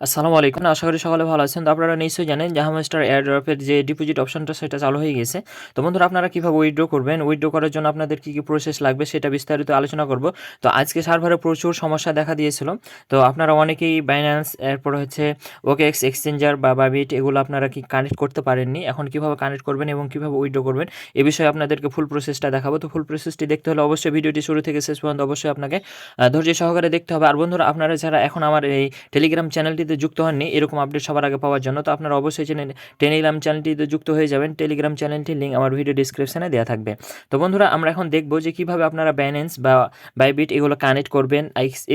আসসালামু আলাইকুম। আশা করি সকলে ভালো আছেন। তো আপনারা নিশ্চয়ই জানেন যে হামস্টার এয়ারড্রপের যে ডিপোজিট অপশনটা সেটা চালু হয়ে গেছে। তো বন্ধুরা আপনারা কিভাবে উইথড্র করবেন, উইথড্র করার জন্য আপনাদের কি প্রসেস লাগবে সেটা বিস্তারিত আলোচনা করব। তো আজকে সার্ভারে প্রচুর সমস্যা দেখা দিয়েছিল। তো আপনারা অনেকেই বাইন্যান্স এরপর হচ্ছে ওকেএক্স এক্সচেঞ্জার বা বাইবিট এগুলো আপনারা কি কানেক্ট করতে পারেননি। এখন কিভাবে কানেক্ট করবেন এবং কিভাবে উইথড্র করবেন এ বিষয়ে আপনাদেরকে ফুল প্রসেসটা দেখাবো। তো ফুল প্রসেসটি দেখতে হলে অবশ্যই ভিডিওটি শুরু থেকে শেষ পর্যন্ত অবশ্যই আপনাকে ধৈর্য সহকারে দেখতে হবে। আর বন্ধুরা আপনারা যারা এখন আমার এই টেলিগ্রাম চ্যানেলটিতে যুক্ত হননি এরকম আপডেট সবার আগে পাওয়ার জন্য, তো আপনারা অবশ্যই টেলিগ্রাম চ্যানেলটিতে যুক্ত হয়ে যাবেন। টেলিগ্রাম চ্যানেলটির লিঙ্ক আমার ভিডিও ডিসক্রিপশনে দেওয়া থাকবে। তো বন্ধুরা আমরা এখন দেখব যে কিভাবে আপনারা বাইন্যান্স বা বাইবিট এগুলো কানেক্ট করবেন,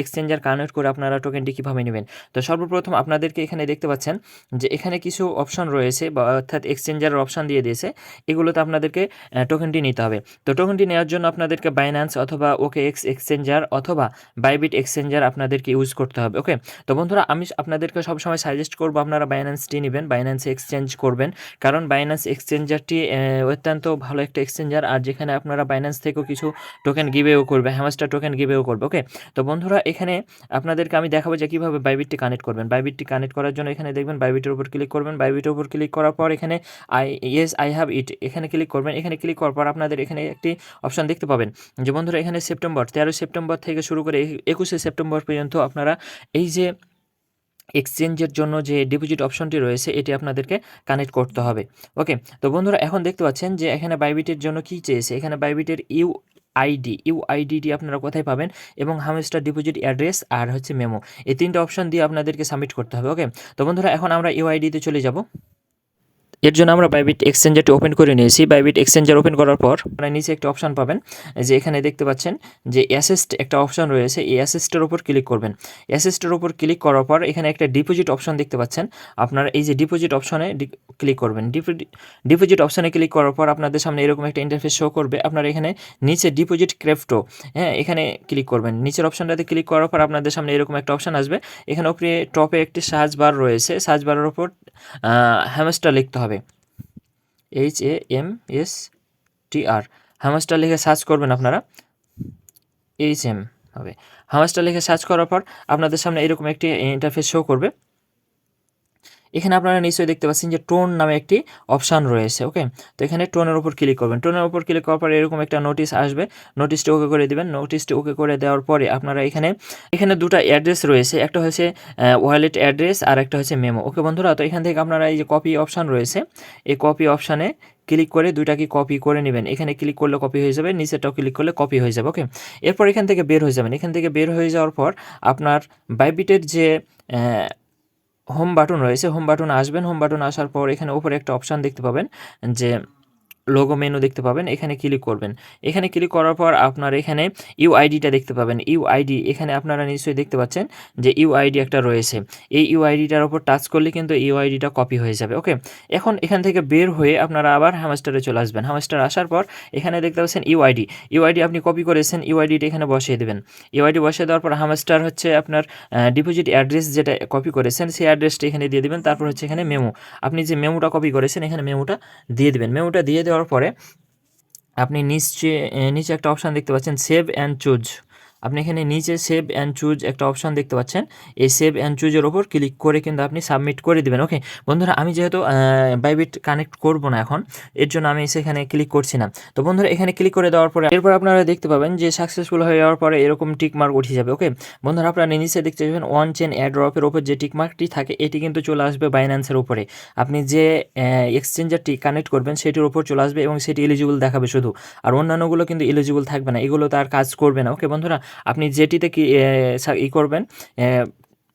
এক্সচেঞ্জার কানেক্ট করে আপনারা টোকেনটি কীভাবে নেবেন। তো সর্বপ্রথম আপনাদেরকে এখানে দেখতে পাচ্ছেন যে এখানে কিছু অপশন রয়েছে বা অর্থাৎ এক্সচেঞ্জারের অপশন দিয়ে দিয়েছে, এগুলোতে আপনাদেরকে টোকেনটি নিতে হবে। তো টোকেনটি নেওয়ার জন্য আপনাদেরকে বাইন্যান্স অথবা ওকেএক্স এক্সচেঞ্জার অথবা বাইবিট এক্সচেঞ্জার আপনাদেরকে ইউজ করতে হবে। ওকে, তো বন্ধুরা আমি আপনাদেরকে সবসময় সাজেস্ট করবো আপনারা বাইন্যান্সটি নেবেন, বাইন্যান্স এক্সচেঞ্জ করবেন, কারণ বাইন্যান্স এক্সচেঞ্জারটি অত্যন্ত ভালো একটা এক্সচেঞ্জার, আর যেখানে আপনারা বাইন্যান্স থেকেও কিছু টোকেন গিভেও করবে, হ্যামাস্টার টোকেন গিভেও করবে। ওকে, তো বন্ধুরা এখানে আপনাদেরকে আমি দেখাবো যে কীভাবে বাইবিটটি কানেক্ট করবেন। বাইবিটটি কানেক্ট করার জন্য এখানে দেখবেন বাইবিটের উপর ক্লিক করবেন। বাইবিটের উপর ক্লিক করার পর এখানে আই হ্যাভ ইট এখানে ক্লিক করবেন। এখানে ক্লিক করার পর আপনাদের এখানে একটি অপশন দেখতে পাবেন যে বন্ধুরা এখানে 13 সেপ্টেম্বর থেকে শুরু করে 21 সেপ্টেম্বর পর্যন্ত আপনারা এই যে এক্সচেঞ্জের জন্য যে ডিপোজিট অপশনটি রয়েছে এটি আপনাদেরকে কানেক্ট করতে হবে। ওকে, তো বন্ধুরা এখন দেখতে পাচ্ছেন যে এখানে বাইবিটের জন্য কি চেয়েছে, এখানে বাইবিটের ইউআইডিটি আপনারা কোথায় পাবেন এবং হামস্টার ডিপোজিট অ্যাড্রেস আর হচ্ছে মেমো, এই তিনটা অপশন দিয়ে আপনাদেরকে সাবমিট করতে হবে। ওকে, তো বন্ধুরা এখন আমরা ইউআইডিতে চলে যাব। এর জন্য আমরা বাইবিট এক্সচেঞ্জারটি ওপেন করে নিয়েছি। বাইবিট এক্সচেঞ্জার ওপেন করার পর আপনারা নিচে একটা অপশন পাবেন যে এখানে দেখতে পাচ্ছেন যে অ্যাসেস্ট একটা অপশন রয়েছে, এই অ্যাসেস্টের উপর ক্লিক করবেন। অ্যাসেস্টের উপর ক্লিক করার পর এখানে একটা ডিপোজিট অপশন দেখতে পাচ্ছেন, আপনারা এই যে ডিপোজিট অপশনে ক্লিক করবেন। ডিপোজিট অপশনে ক্লিক করার পর আপনাদের সামনে এরকম একটা ইন্টারফেস শো করবে। আপনারা এখানে নিচে ডিপোজিট ক্রিপ্টো, হ্যাঁ এখানে ক্লিক করবেন। নিচের অপশনটাতে ক্লিক করার পর আপনাদের সামনে এরকম একটা অপশন আসবে। এখানে উপরে টপে একটি সার্চ বার রয়েছে, সার্চ বারের উপর হ্যামস্টার লিখতে হবে, HAMSTR, হ্যামস্টার লিখে সার্চ করবেন আপনারা। HM হবে, হ্যামস্টার লিখে সার্চ করার পর আপনাদের সামনে এরকম একটি ইন্টারফেস শো করবে। এখানে আপনারা নিশ্চয়ই দেখতে পাচ্ছেন যে টোন নামে একটি অপশান রয়েছে। ওকে, তো এখানে টোনের উপর ক্লিক করবেন। টোনের উপর ক্লিক করার পরে এরকম একটা নোটিশ আসবে, নোটিশটি ওকে করে দেবেন। নোটিশটি ওকে করে দেওয়ার পরে আপনারা এখানে দুটো অ্যাড্রেস রয়েছে, একটা হচ্ছে ওয়ালেট অ্যাড্রেস আর একটা হচ্ছে মেমো। ওকে বন্ধুরা, তো এখান থেকে আপনারা এই যে কপি অপশান রয়েছে, এই কপি অপশানে ক্লিক করে দুইটাকে কপি করে নেবেন। এখানে ক্লিক করলে কপি হয়ে যাবে, নিচেটাও ক্লিক করলে কপি হয়ে যাবে। ওকে, এরপর এখান থেকে বের হয়ে যাবেন। এখান থেকে বের হয়ে যাওয়ার পর আপনার বাইবিটের যে হোম বাটন রয়েছে, হোম বাটনে আসবেন। হোম বাটন আসার পর এখানে উপরে একটা অপশান দেখতে পাবেন যে লোগো মেনু দেখতে পাবেন, এখানে ক্লিক করবেন। এখানে ক্লিক করার পর আপনার এখানে ইউআইডিটা দেখতে পাবেন। ইউআইডি এখানে আপনারা নিশ্চয়ই দেখতে পাচ্ছেন যে ইউআইডি একটা রয়েছে, এই ইউআইডিটার উপর টাচ করলে কিন্তু ইউআইডিটা কপি হয়ে যাবে। ওকে, এখন এখান থেকে বের হয়ে আপনারা আবার হ্যামস্টারে চলে আসবেন। হ্যামস্টার আসার পর এখানে দেখতে পাচ্ছেন ইউআইডি আপনি কপি করেছেন, ইউআইডিটা এখানে বসিয়ে দেবেন। ইউআইডি বসিয়ে দেওয়ার পর হ্যামস্টার হচ্ছে আপনার ডিপোজিট অ্যাড্রেস যেটা কপি করেছেন সেই অ্যাড্রেসটা এখানে দিয়ে দেবেন। তারপর হচ্ছে এখানে মেমো, আপনি যে মেমোটা কপি করেছেন এখানে মেমোটা দিয়ে দেবেন। মেমোটা দিয়ে দেওয়ার পরে আপনি নিচে একটা অপশান দেখতে পাচ্ছেন সেভ অ্যান্ড চুজ, আপনি এখানে নিচে সেভ অ্যান্ড চুজ একটা অপশান দেখতে পাচ্ছেন, এই সেভ অ্যান্ড চুজের ওপর ক্লিক করে কিন্তু আপনি সাবমিট করে দেবেন। ওকে বন্ধুরা, আমি যেহেতু বাইবিট কানেক্ট করব না এখন, এর জন্য আমি সেখানে ক্লিক করছি না। তো বন্ধুরা এখানে ক্লিক করে দেওয়ার পরে এরপর আপনারা দেখতে পাবেন যে সাকসেসফুল হয়ে যাওয়ার পরে এরকম টিক মার্ক উঠে যাবে। ওকে বন্ধুরা, আপনারা নিচে দেখতে পাবেন ওয়ান চেন এয়ারড্রপের ওপর যে টিক মার্কটি থাকে এটি কিন্তু চলে আসবে বাইন্যান্সের উপরে। আপনি যে এক্সচেঞ্জারটি কানেক্ট করবেন সেটির উপর চলে আসবে এবং সেটি এলিজিবল দেখাবে শুধু, আর অন্যান্যগুলো কিন্তু এলিজিবল থাকবে না, এগুলো তার কাজ করবে না। ওকে বন্ধুরা, আপনি যেটিতে করবেন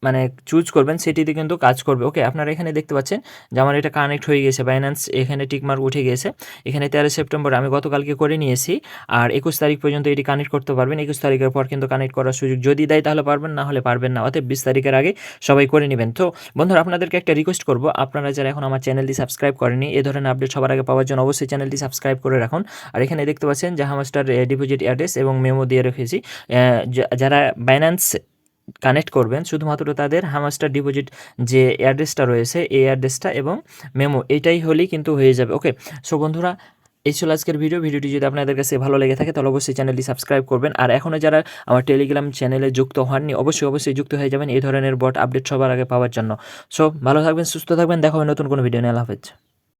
মানে চুজ করবেন সেটিতে কিন্তু কাজ করবে। ওকে, আপনারা এখানে দেখতে পাচ্ছেন যে আমার এটা কানেক্ট হয়ে গেছে, বাইন্যান্স এখানে টিকমার্ক উঠে গেছে। এখানে 13 সেপ্টেম্বর আমি গতকালকে করে নিয়েছি, আর 21 তারিখ পর্যন্ত এটি কানেক্ট করতে পারবেন। 21 তারিখের পর কিন্তু কানেক্ট করার সুযোগ যদি দেয় তাহলে পারবেন, না হলে পারবেন না। অতএব 20 তারিখের আগে সবাই করে নেবেন। তো বন্ধুরা আপনাদেরকে একটা রিকোয়েস্ট করব, আপনারা যারা এখন আমার চ্যানেলটি সাবস্ক্রাইব করেনি এ ধরনের আপডেট সবার আগে পাওয়ার জন্য অবশ্যই চ্যানেলটি সাবস্ক্রাইব করে রাখুন। আর এখানে দেখতে পাচ্ছেন যে হ্যামস্টার ডিপোজিট অ্যাড্রেস এবং মেমো দিয়ে রেখেছি। যারা বাইন্যান্স কানেক্ট করবেন শুধুমাত্র তাদের হ্যামস্টার ডিপোজিট যে অ্যাড্রেসটা রয়েছে এই অ্যাড্রেসটা এবং মেমো এইটাই হলেই কিন্তু হয়ে যাবে। ওকে, সো বন্ধুরা এই ছিল আজকের ভিডিওটি যদি আপনাদের কাছে ভালো লেগে থাকে তাহলে অবশ্যই চ্যানেলটি সাবস্ক্রাইব করবেন। আর এখনও যারা আমার টেলিগ্রাম চ্যানেলে যুক্ত হননি অবশ্যই যুক্ত হয়ে যাবেন এই ধরনের বট আপডেট সবার আগে পাওয়ার জন্য। সো ভালো থাকবেন, সুস্থ থাকবেন, দেখা হবে নতুন কোনো ভিডিও নিয়ে। আল্লাহ হাফেজ।